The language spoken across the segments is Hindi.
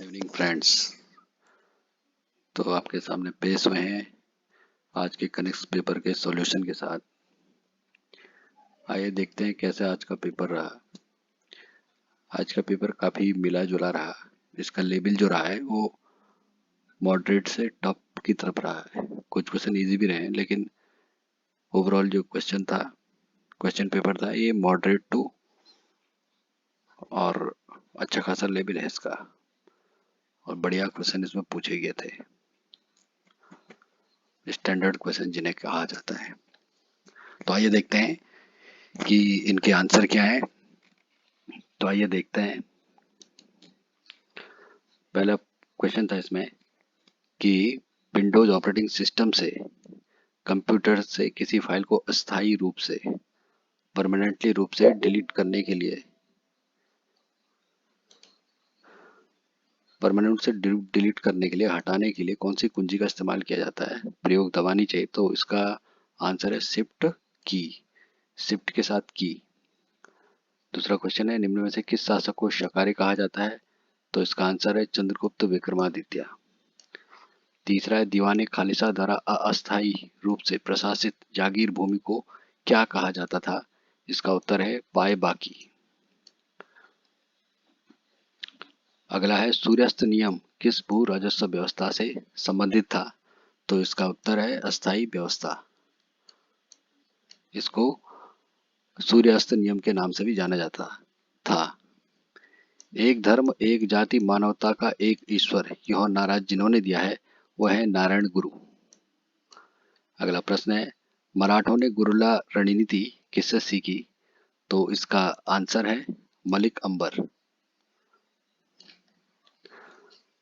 Evening friends. तो आपके सामने पेश हुए हैं आज के कनेक्ट पेपर के सॉल्यूशन के साथ। आइए देखते हैं कैसे आज का पेपर रहा। आज का पेपर काफ़ी मिला जुला रहा। इसका लेवल जो रहा है वो मॉडरेट से टॉप की तरफ रहा है। कुछ क्वेश्चन इजी भी रहे, लेकिन ओवरऑल जो क्वेश्चन पेपर था ये मॉडरेट टू और अच्छा खासा लेवल है इसका, और बढ़िया क्वेश्चन इसमें पूछे गए थे, स्टैंडर्ड क्वेश्चन जिन्हें कहा जाता है। तो आइए देखते हैं कि इनके आंसर क्या है। तो आइए देखते हैं। पहला क्वेश्चन था इसमें कि विंडोज ऑपरेटिंग सिस्टम से कंप्यूटर से किसी फाइल को अस्थायी रूप से परमानेंटली रूप से डिलीट करने के लिए हटाने के लिए कौन सी कुंजी का इस्तेमाल किया जाता है। प्रयोग दबानी चाहिए। तो इसका आंसर है शिफ्ट की, शिफ्ट के साथ की। दूसरा क्वेश्चन है निम्न में से किस शासक को शकारे कहा जाता है। तो इसका आंसर है चंद्रगुप्त विक्रमादित्य। तीसरा है दीवाने खालिसा द्वारा अस्थायी रूप से प्रशासित जागीर भूमि को क्या कहा जाता था। इसका उत्तर है पाए बाकी। अगला है सूर्यास्त नियम किस भू राजस्व व्यवस्था से संबंधित था। तो इसका उत्तर है अस्थायी व्यवस्था। इसको सूर्यास्त नियम के नाम से भी जाना जाता था। एक धर्म एक जाति मानवता का एक ईश्वर, यह नारा जिन्होंने दिया है वह है नारायण गुरु। अगला प्रश्न है मराठों ने गुरिल्ला रणनीति किससे सीखी। तो इसका आंसर है मलिक अंबर।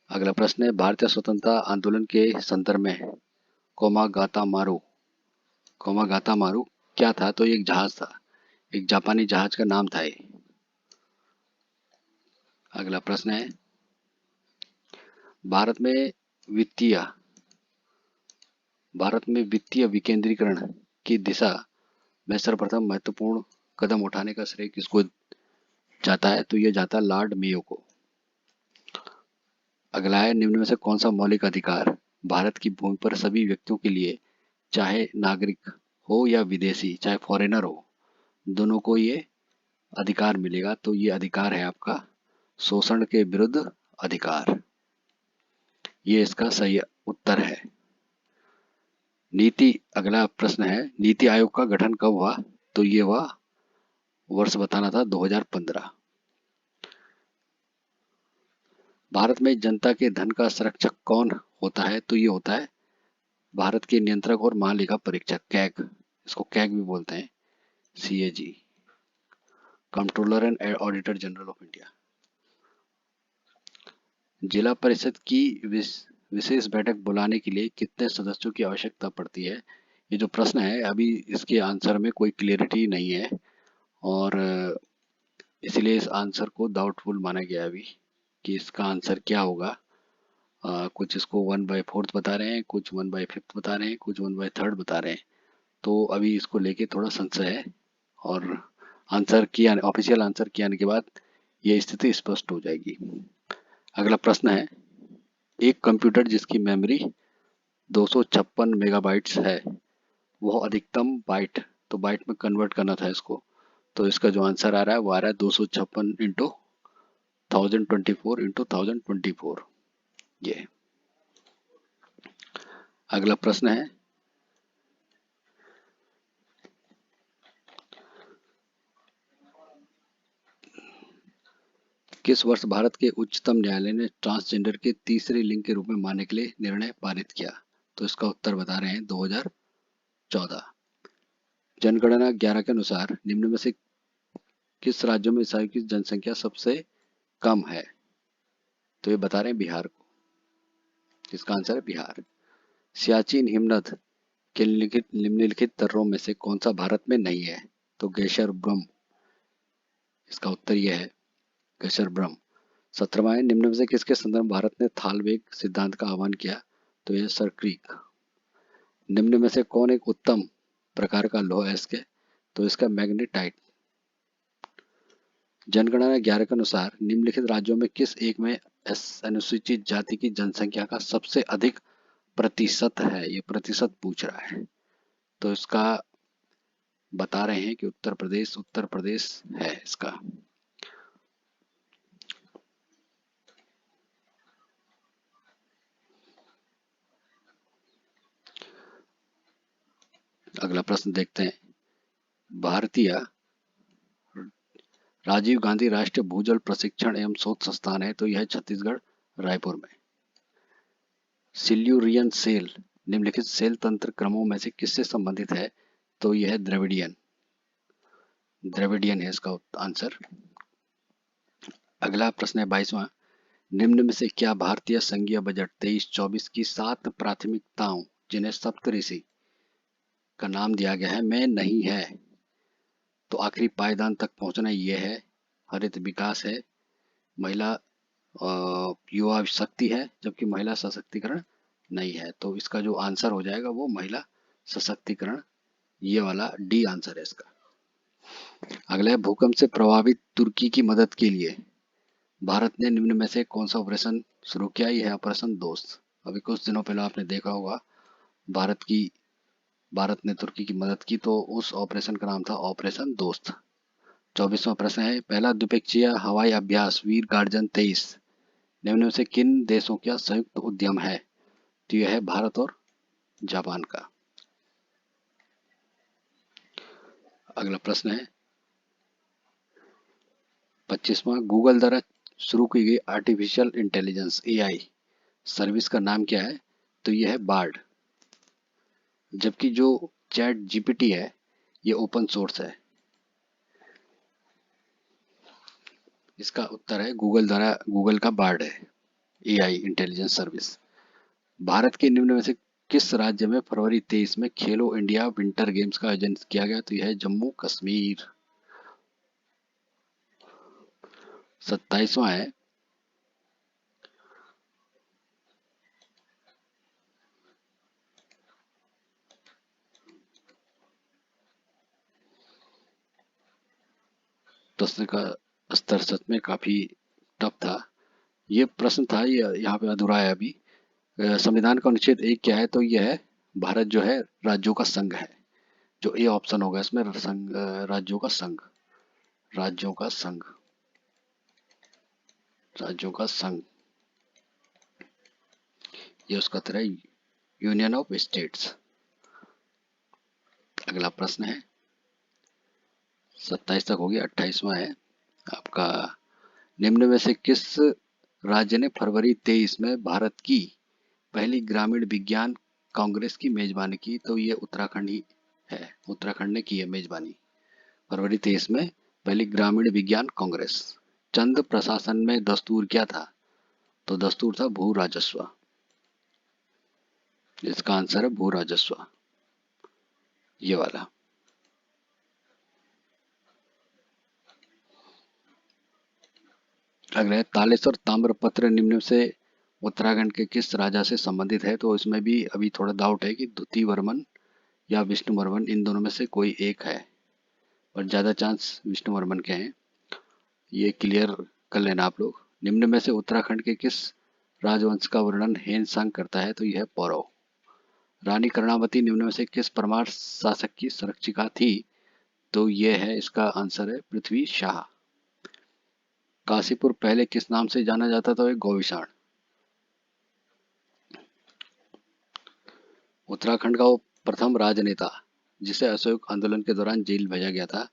अगला प्रश्न है भारतीय स्वतंत्रता आंदोलन के संदर्भ में कोमागाता मारू क्या था। तो ये एक जहाज था, एक जापानी जहाज का नाम था ये। अगला प्रश्न है भारत में वित्तीय विकेंद्रीकरण की दिशा में सर्वप्रथम महत्वपूर्ण कदम उठाने का श्रेय किसको जाता है। तो ये जाता है लॉर्ड मेयो को। अगला है निम्न में से कौन सा मौलिक अधिकार भारत की भूमि पर सभी व्यक्तियों के लिए, चाहे नागरिक हो या विदेशी, चाहे फॉरेनर हो, दोनों को ये अधिकार मिलेगा। तो ये अधिकार है आपका शोषण के विरुद्ध अधिकार। ये इसका सही उत्तर है। अगला प्रश्न है नीति आयोग का गठन कब हुआ। तो ये हुआ, वर्ष बताना था 2015। भारत में जनता के धन का संरक्षक कौन होता है। तो ये होता है भारत के नियंत्रक और महालेखा परीक्षक, कैग। इसको कैग भी बोलते हैं, CAG, controller and auditor general of India. जिला परिषद की विशेष बैठक बुलाने के लिए कितने सदस्यों की आवश्यकता पड़ती है। ये जो प्रश्न है अभी इसके आंसर में कोई क्लियरिटी नहीं है, और इसलिए इस आंसर को डाउटफुल माना गया अभी कि इसका आंसर क्या होगा। कुछ इसको 1/4 बता रहे हैं, कुछ 1/5 बता रहे हैं, कुछ 1/3 बता रहे हैं। तो अभी इसको लेके थोड़ा संशय है, और ऑफिशियल आंसर के आने के बाद ये स्थिति स्पष्ट हो जाएगी। अगला प्रश्न है एक कंप्यूटर जिसकी मेमोरी 256 मेगाबाइट्स है, वह अधिकतम बाइट, तो बाइट में कन्वर्ट करना था इसको। तो इसका जो आंसर आ रहा है वो आ रहा है 256 इंटू 1024 इंटू 1024। ये अगला प्रश्न है किस वर्ष भारत के उच्चतम न्यायालय ने ट्रांसजेंडर के तीसरे लिंग के रूप में मानने के लिए निर्णय पारित किया। तो इसका उत्तर बता रहे हैं 2014। जनगणना 11 के अनुसार निम्न में से किस राज्यों में ईसाइयों की जनसंख्या सबसे कम है। तो ये बता रहे हैं बिहार को। इसका आंसर है बिहार। सियाचिन हिमनद के निम्नलिखित दर्रों में से कौन सा भारत में नहीं है। तो ग्लेशियर ब्रह्म। इसका उत्तर यह है ग्लेशियर ब्रह्म। 17वां है निम्न में से किसके संदर्भ भारत ने थालवेग सिद्धांत का आह्वान किया। तो यह सर क्रीक। निम्न में से कौन एक उत्तम प्रकार का लौह है इसके। तो इसका मैग्नेटाइट। जनगणना 11 के अनुसार निम्नलिखित राज्यों में किस एक में अनुसूचित जाति की जनसंख्या का सबसे अधिक प्रतिशत है? ये प्रतिशत पूछ रहा है। तो इसका बता रहे हैं कि उत्तर प्रदेश है इसका। अगला प्रश्न देखते हैं। भारतीय राजीव गांधी राष्ट्रीय भूजल प्रशिक्षण एवं शोध संस्थान है, तो यह छत्तीसगढ़ रायपुर में। सिल्यूरियन सेल निम्नलिखित सेल तंत्र क्रमों में से किससे संबंधित है? तो यह द्रविडियन है इसका आंसर। अगला प्रश्न है 22वां। निम्न में से क्या भारतीय संघीय बजट 23-24 की 7 प्राथमिकताओं जिन्हें सप्तऋषि का नाम दिया गया है में नहीं है? तो आखिरी पायदान तक पहुंचना ये है, हरित विकास है, महिला युवा शक्ति है, जबकि महिला सशक्तिकरण नहीं है। तो इसका जो आंसर हो जाएगा वो महिला सशक्तिकरण, ये वाला डी आंसर है इसका। अगला है भूकंप से प्रभावित तुर्की की मदद के लिए भारत ने निम्न में से कौन सा ऑपरेशन शुरू किया? यह है ऑपरेशन दोस्त। अभी कुछ दिनों पहले आपने देखा होगा भारत ने तुर्की की मदद की, तो उस ऑपरेशन का नाम था ऑपरेशन दोस्त। 24वां प्रश्न है। पहला द्विपक्षीय हवाई अभ्यास वीर गार्जन 23 निम्न में से किन देशों का संयुक्त उद्यम है? तो यह है भारत और जापान का। अगला प्रश्न है 25वां। गूगल द्वारा शुरू की गई आर्टिफिशियल इंटेलिजेंस एआई सर्विस का नाम क्या है? तो यह है बार्ड। जबकि जो चैट जीपीटी है ये ओपन सोर्स है। इसका उत्तर है गूगल का बार्ड है एआई इंटेलिजेंस सर्विस। भारत के निम्न में से किस राज्य में फरवरी 23 में खेलो इंडिया विंटर गेम्स का आयोजन किया गया? तो यह है जम्मू कश्मीर। 27वां है। प्रश्न का स्तर सच में काफी टफ था। ये प्रश्न था, ये यहाँ पे अधूरा है अभी। संविधान का अनुच्छेद 1 क्या है? तो यह है भारत जो है राज्यों का संघ है। जो ए ऑप्शन होगा इसमें राज्यों का संघ, राज्यों का संघ, राज्यों का संघ, ये उसका उत्तर है यूनियन ऑफ स्टेट्स। अगला प्रश्न है 27 तक हो गया। 28वां है आपका। निम्न में से किस राज्य ने फरवरी 23 में भारत की पहली ग्रामीण विज्ञान कांग्रेस की मेजबानी की? तो ये उत्तराखंड ही है। उत्तराखंड ने की है मेजबानी फरवरी 23 में पहली ग्रामीण विज्ञान कांग्रेस। चंद प्रशासन में दस्तूर क्या था? तो दस्तूर था भू राजस्व। इसका आंसर है भू राजस्व, ये वाला। अगला है तालेश्वर ताम्रपत्र निम्न से उत्तराखंड के किस राजा से संबंधित है? तो इसमें भी अभी थोड़ा डाउट है कि द्वितीय वर्मन या विष्णुवर्मन, इन दोनों में से कोई एक है, और ज्यादा चांस विष्णुवर्मन के हैं। ये क्लियर कर लेना आप लोग। निम्न में से उत्तराखंड के किस राजवंश का वर्णन हेन सांग करता है? तो यह है पौरव। रानी कर्णावती निम्न में से किस परमार शासक की संरक्षिका थी? तो यह है, इसका आंसर है पृथ्वी शाह। काशीपुर पहले किस नाम से जाना जाता था? गोविशाण। उत्तराखंड का वो प्रथम राजनेता जिसे अशोक आंदोलन के दौरान जेल भेजा गया था,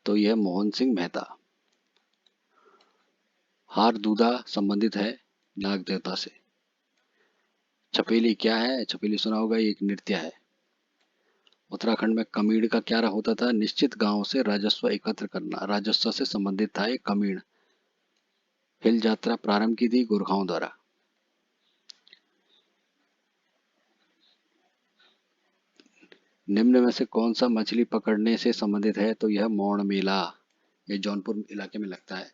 तो यह मोहन सिंह मेहता। हार दूधा संबंधित है नाग देवता से। छपेली क्या है? छपेली सुना होगा, ये एक नृत्य है। उत्तराखंड में कमीण का क्या होता था? निश्चित गांव से राजस्व एकत्र करना, राजस्व से संबंधित था ये कमीण। हिल यात्रा प्रारंभ की थी गोरखाओं द्वारा। निम्न में से कौन सा मछली पकड़ने से संबंधित है? तो यह मौन मेला, ये जौनपुर इलाके में लगता है,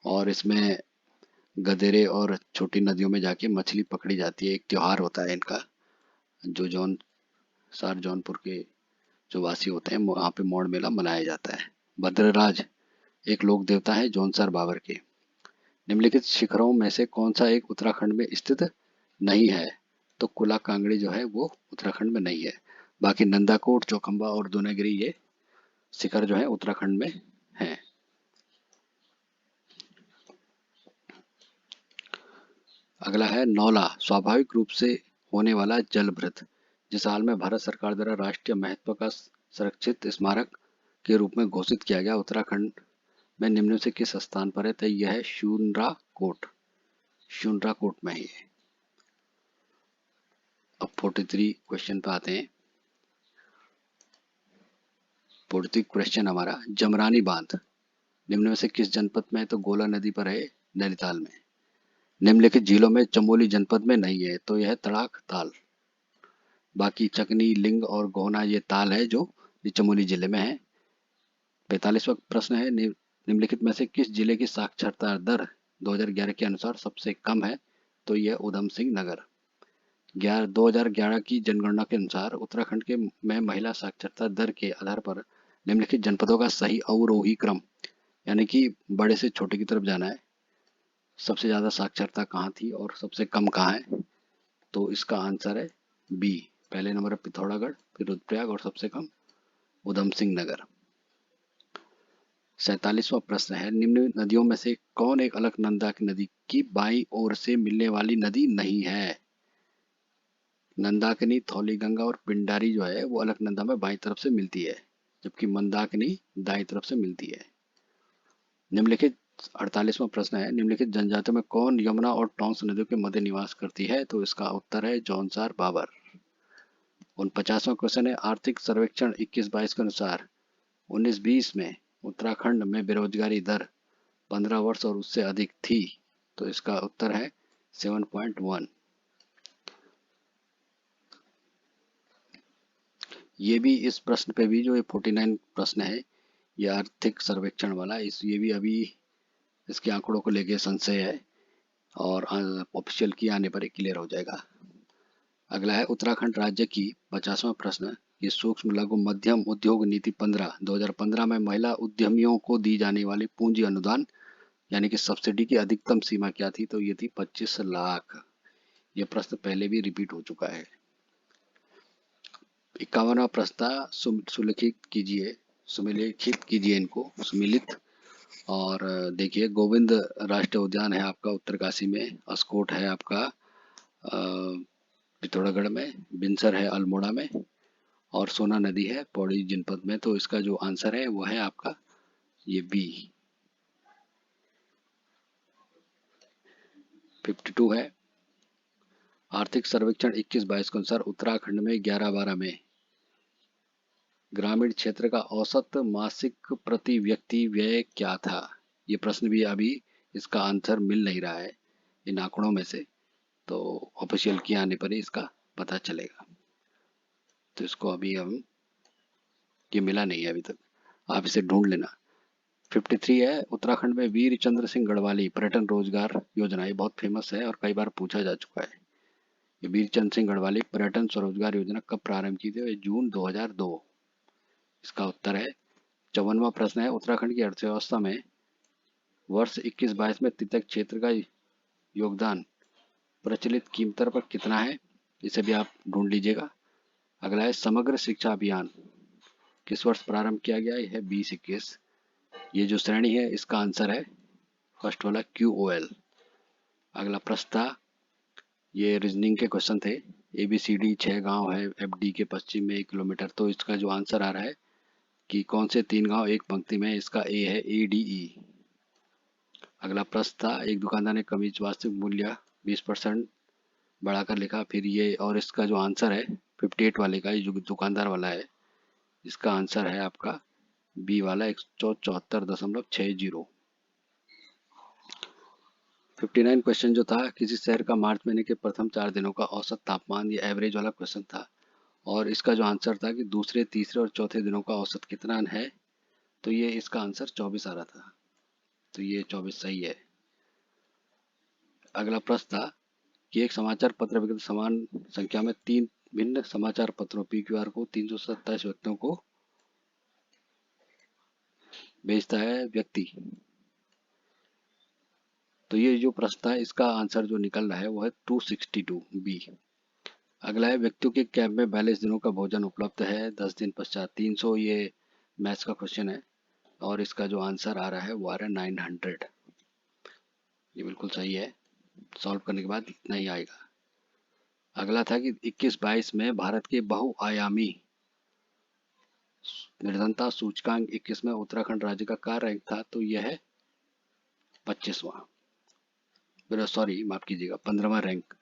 और इसमें गदेरे और छोटी नदियों में जाके मछली पकड़ी जाती है। एक त्योहार होता है इनका, जो जौनपुर के जो वासी होते हैं वहाँ पे मौन मेला मनाया जाता है। भद्रराज एक लोक देवता है जौनसर बाबर के। निम्नलिखित शिखरों में से कौन सा एक उत्तराखंड में स्थित नहीं है? तो कुला कांगड़ी जो है वो उत्तराखंड में नहीं है। बाकी नंदाकोट, चौखंबा और दूनागिरी ये शिखर जो है उत्तराखंड में हैं। अगला है नौला, स्वाभाविक रूप से होने वाला जलभृत, जिस हाल में भारत सरकार द्वारा राष्ट्रीय महत्व का संरक्षित स्मारक के रूप में घोषित किया गया, उत्तराखंड में निम्न में से किस स्थान पर है? तो यह है शूनराकोट। शूनराकोट में ही है। अब 43 क्वेश्चन पे आते हैं। 43 क्वेश्चन हमारा, जमरानी बांध निम्न में से किस जनपद में है? तो गोला नदी पर है, नैनीताल में। निम्नलिखित झीलों में चमोली जनपद में नहीं है, तो यह तड़ाक ताल। बाकी चकनी, लिंग और गोहना ये ताल है जो चमोली जिले में है। 45वां प्रश्न है, निम्नलिखित में से किस जिले की साक्षरता दर 2011 के अनुसार सबसे कम है? तो यह उधम सिंह नगर। 2011 की जनगणना के अनुसार उत्तराखंड के में महिला साक्षरता दर के आधार पर निम्नलिखित जनपदों का सही अवरोही क्रम, यानी कि बड़े से छोटे की तरफ जाना है। सबसे ज्यादा साक्षरता कहाँ थी और सबसे कम कहाँ है? तो इसका आंसर है बी। पहले नंबर पर पिथौरागढ़, फिर रुद्रप्रयाग और सबसे कम उधम सिंह नगर। 47वां प्रश्न है, निम्न नदियों में से कौन एक अलकनंदा नदी की बाईं ओर से मिलने वाली नदी नहीं है? नंदाकिनी, धौलीगंगा और पिंडारी जो है वो अलकनंदा में बाईं तरफ से मिलती है, जबकि मंदाकिनी दाईं तरफ से मिलती है। निम्नलिखित 48वां प्रश्न है, निम्नलिखित जनजातियों में कौन यमुना और टॉन्स नदियों के मध्य निवास करती है? तो इसका उत्तर है जौनसार बाबर। 49वां क्वेश्चन है, आर्थिक सर्वेक्षण 21-22 के अनुसार 19-20 में उत्तराखंड में बेरोजगारी दर 15 वर्ष और उससे अधिक थी, तो इसका उत्तर है 7.1। ये भी इस प्रश्न पे भी जो ये 49 प्रश्न है ये आर्थिक सर्वेक्षण वाला, इस ये भी अभी इसके आंकड़ों को लेके संशय है और ऑफिशियल की आने पर क्लियर हो जाएगा। अगला है उत्तराखंड राज्य की 50वां प्रश्न, ये सूक्ष्म लघु मध्यम उद्योग नीति 2015 में महिला उद्यमियों को दी जाने वाली पूंजी अनुदान यानी कि सब्सिडी की अधिकतम सीमा क्या थी? तो ये थी 25 लाख। ये प्रश्न पहले भी रिपीट हो चुका है। 51वां प्रश्न था, सुमेलिखित कीजिए इनको, सुमिलित। और देखिए, गोविंद राष्ट्रीय उद्यान है आपका उत्तरकाशी में, अस्कोट है आपका पिथौरागढ़ में, बिनसर है अल्मोड़ा में, और सोना नदी है पौड़ी जनपद में। तो इसका जो आंसर है वो है आपका ये बी। 52 है, आर्थिक सर्वेक्षण 21-22 के अनुसार उत्तराखंड में 11-12 में ग्रामीण क्षेत्र का औसत मासिक प्रति व्यक्ति व्यय क्या था? ये प्रश्न भी अभी इसका आंसर मिल नहीं रहा है इन आंकड़ों में से, तो ऑफिशियल के आने पर ही इसका पता चलेगा। तो इसको अभी हम ये मिला नहीं है अभी तक, आप इसे ढूंढ लेना। 53 है, उत्तराखंड में वीर चंद्र सिंह गढ़वाली पर्यटन रोजगार योजना, ये बहुत फेमस है और कई बार पूछा जा चुका है। ये वीर चंद्र सिंह गढ़वाली पर्यटन स्वरोजगार योजना कब प्रारंभ की थी? जून 2002। इसका उत्तर है। 54वां प्रश्न है, उत्तराखंड की अर्थव्यवस्था में वर्ष 21-22 में तृतीयक क्षेत्र का योगदान प्रचलित कीमत पर कितना है? इसे भी आप ढूंढ लीजिएगा। अगला है, समग्र शिक्षा अभियान किस वर्ष प्रारंभ किया गया? यह है 2021। ये जो श्रेणी है इसका आंसर है फर्स्ट वाला QOL। अगला प्रश्न था, ये रीजनिंग के क्वेश्चन थे। ABCD 6 गांव है FD के पश्चिम में 1 किलोमीटर, तो इसका जो आंसर आ रहा है कि कौन से 3 गांव एक पंक्ति में, इसका A है ADE। अगला प्रश्न था, एक दुकानदार ने कमीज वास्तविक मूल्य 20% बढ़ाकर लिखा, फिर ये, और इसका जो आंसर है 58 वाले का, ये जो दुकानदार वाला है, इसका आंसर है आपका बी वाला 174.60। 59 क्वेश्चन जो था, किसी शहर का मार्च महीने के प्रथम 4 दिनों का औसत तापमान, ये एवरेज वाला क्वेश्चन था, और इसका जो आंसर था कि दूसरे, तीसरे और चौथे दिनों का औसत कितना है? तो ये इसका आंसर 24 आ रहा था, तो ये 24 सही है। अगला प्रश्न था कि एक समाचार पत्र विक्रेता समान संख्या में 3 भिन्न समाचार पत्रों PQR को 327 व्यक्तियों को भेजता है। व्यक्ति तो ये जो प्रश्न था इसका आंसर जो निकल रहा है वो है 262 बी। अगला है, व्यक्तियों के कैंप में 42 दिनों का भोजन उपलब्ध है 10 दिन पश्चात 300। ये मैथ्स का क्वेश्चन है और इसका जो आंसर आ रहा है वो आ रहा है 900। ये बिल्कुल सही है, सॉल्व करने के बाद इतना ही आएगा। अगला था कि 21-22 में भारत के बहुआयामी निर्धनता सूचकांक 21 में उत्तराखंड राज्य का क्या रैंक था, तो यह है 25वां, सॉरी माफ कीजिएगा 15वां रैंक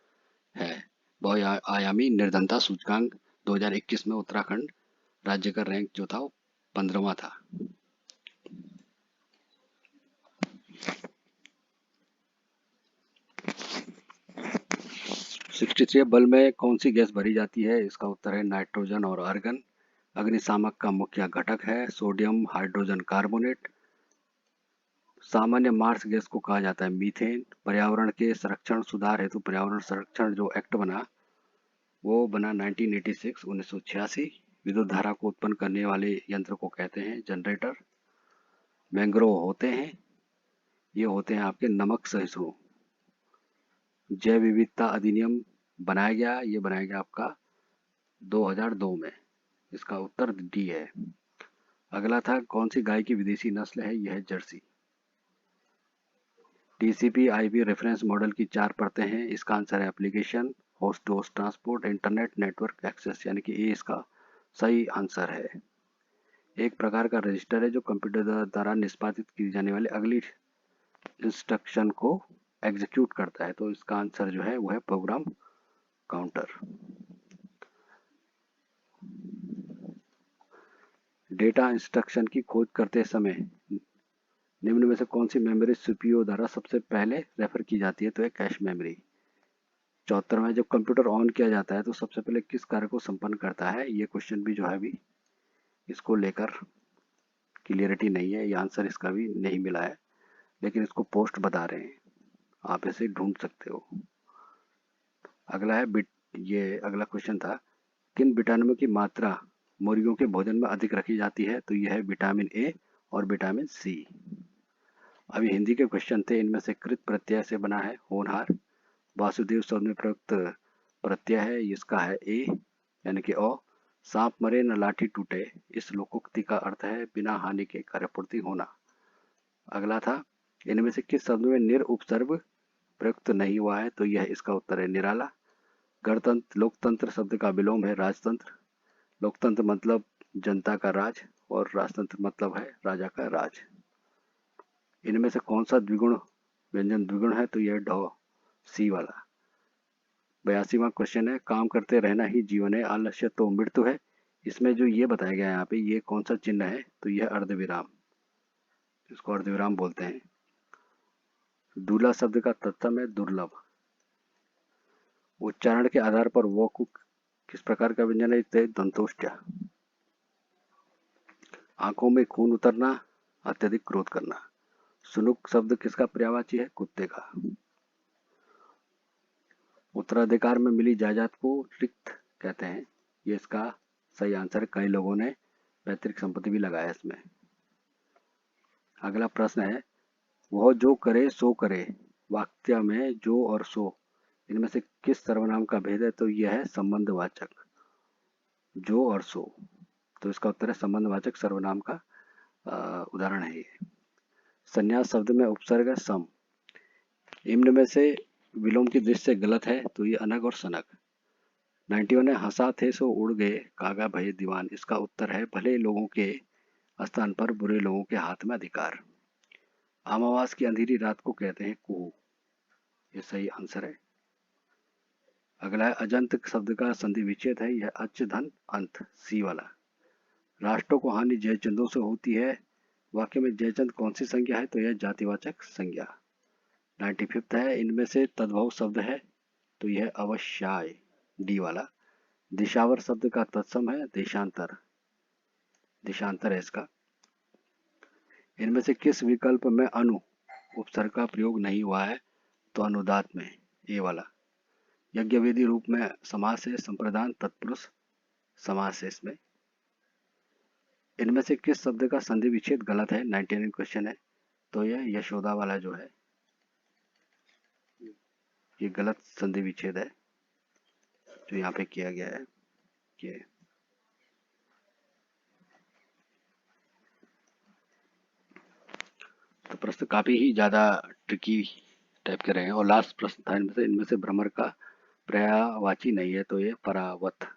है। बहुआयामी निर्धनता सूचकांक 2021 में उत्तराखंड राज्य का रैंक जो था वो 15वां था। सिक्सटी थ्री, बल्ब में कौन सी गैस भरी जाती है, इसका उत्तर है नाइट्रोजन और आर्गन। अग्निशामक का मुख्य घटक है सोडियम हाइड्रोजन कार्बोनेट। सामान्य मार्स गैस को कहा जाता है मीथेन। पर्यावरण के संरक्षण सुधार हेतु पर्यावरण संरक्षण जो एक्ट बना वो बना 1986। विद्युत धारा को उत्पन्न करने वाले यंत्र को कहते हैं जनरेटर। मैंग्रोव होते हैं, ये होते हैं आपके नमक सहिष्णु। जैव विविधता अधिनियम बनाया गया, ये बनाया गया आपका 2002 में। इसका उत्तर डी है। अगला था, कौन सी गाय की विदेशी नस्ल है, यह है Jersey. TCP IP reference model की 4 परतें हैं, इसका आंसर है application, host to host transport, internet, network access, यानी कि ए इसका सही आंसर है। एक प्रकार का रजिस्टर है जो कंप्यूटर द्वारा निष्पादित की जाने वाली अगली इंस्ट्रक्शन को एग्जीक्यूट करता है, तो इसका आंसर जो है वो है प्रोग्राम काउंटर। डेटा इंस्ट्रक्शन की खोज करते समय निम्न में से कौन सी मेमोरी सीपीयू द्वारा सबसे पहले रेफर की जाती है, तो है कैश मेमोरी। 74 में, जब कंप्यूटर ऑन किया जाता है तो सबसे पहले किस कार्य को संपन्न करता है, ये क्वेश्चन भी जो है अभी इसको लेकर क्लियरिटी नहीं है, ये आंसर इसका भी नहीं मिला है, लेकिन इसको पोस्ट बता रहे हैं, आप इसे ढूंढ सकते हो। अगला है ये अगला क्वेश्चन था, किन विटामिनों की मात्रा मुर्गियों के भोजन में अधिक रखी जाती है, तो यह है विटामिन ए और विटामिन सी। अभी हिंदी के क्वेश्चन थे, इनमें से कृत प्रत्यय से बना है होनहार। वासुदेव शब्द में प्रयुक्त प्रत्यय है, इसका है ए यानी कि ओ। सांप मरे न लाठी टूटे, इस लोकोक्ति का अर्थ है बिना हानि के कार्यपूर्ति होना। अगला था, इनमें से किस शब्द में निर उपसर्ग प्रयुक्त नहीं हुआ है, तो यह इसका उत्तर है निराला। गणतंत्र लोकतंत्र शब्द का विलोम है राजतंत्र। लोकतंत्र मतलब जनता का राज और राजतंत्र मतलब है राजा का राज। इनमें से कौन सा द्विगुण व्यंजन द्विगुण है, तो यह ढ सी वाला। 82वां क्वेश्चन है, काम करते रहना ही जीवन है, आलस्य तो मृत्यु है। इसमें जो ये बताया गया है यहाँ पे, ये कौन सा चिन्ह है, तो यह अर्धविराम, इसको अर्धविराम बोलते हैं। दूल्हा शब्द का तत्सम है दुर्लभ। उच्चारण के आधार पर वो किस प्रकार का व्यंजन है, दंतोष्ठ्य। आंखों में खून उतरना, अत्यधिक क्रोध करना। सुनुक शब्द किसका पर्यायवाची है, कुत्ते का। उत्तराधिकार में मिली जायदाद को रिक्त कहते हैं, ये इसका सही आंसर है। कई लोगों ने पैतृक संपत्ति भी लगाया इसमें। अगला प्रश्न है, वह जो करे सो करे, वाक्य में जो और सो इनमें से किस सर्वनाम का भेद है, तो यह है संबंधवाचक। जो और सो, तो इसका उत्तर है संबंधवाचक सर्वनाम का उदाहरण है ये। संन्यास शब्द में उपसर्ग है सम। इनमें में से विलोम की दृष्टि से गलत है, तो ये अनग और सनक। 91 ने हंसा थे सो उड़ गए कागा भय दीवान, इसका उत्तर है भले लोगों के स्थान पर बुरे लोगों के हाथ में अधिकार। अमावास की अंधेरी रात को कहते हैं कुहू, ये सही आंसर है। अगला है, अजंत शब्द का संधि विच्छेद है, यह अच धन अंत सी वाला। राष्ट्रों को हानि जयचंदों से होती है, वाक्य में जयचंद कौन सी संज्ञा है, तो यह जातिवाचक संज्ञा। 95 है, इनमें से तद्भव शब्द है, तो यह अवश्याय डी वाला। दिशावर शब्द का तत्सम है देशांतर, देशांतर है इसका। इनमें से किस विकल्प में अनु उपसर्ग का प्रयोग नहीं हुआ है, तो अनुदात में ए वाला। यज्ञवेदी रूप में समास है, संप्रदान तत्पुरुष समास है इसमें। इनमें से किस शब्द का संधि विच्छेद गलत है, 99 क्वेश्चन है, तो यह यशोदा वाला जो है। ये गलत संधि विच्छेद है जो यहाँ पे किया गया है। ये तो प्रश्न काफी ही ज्यादा ट्रिकी टाइप के रहे हैं। और लास्ट प्रश्न था इनमें से भ्रमर का पर्यायवाची नहीं है, तो ये परावत।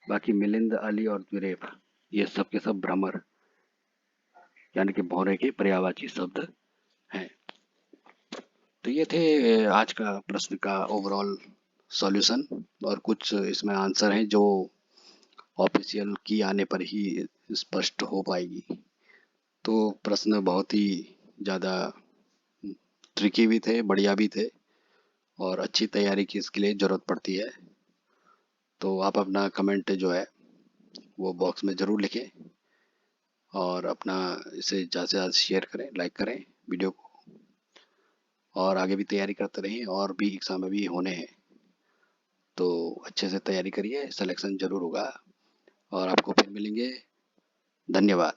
बाकी मिलिंद, अली और द्विरेफ, ये सब के सब भ्रमर यानी कि भौरे के पर्यायवाची शब्द हैं। तो ये थे आज का प्रश्न का ओवरऑल सॉल्यूशन। और कुछ इसमें आंसर हैं जो ऑफिशियल की आने पर ही स्पष्ट हो पाएगी। तो प्रश्न बहुत ही ज़्यादा ट्रिकी भी थे, बढ़िया भी थे, और अच्छी तैयारी की इसके लिए ज़रूरत पड़ती है। तो आप अपना कमेंट जो है वो बॉक्स में ज़रूर लिखें, और अपना इसे ज़्यादा से ज़्यादा शेयर करें, लाइक करें वीडियो को, और आगे भी तैयारी करते रहें। और भी एग्ज़ाम अभी होने हैं, तो अच्छे से तैयारी करिए, सिलेक्शन ज़रूर होगा। और आपको फिर मिलेंगे। धन्यवाद।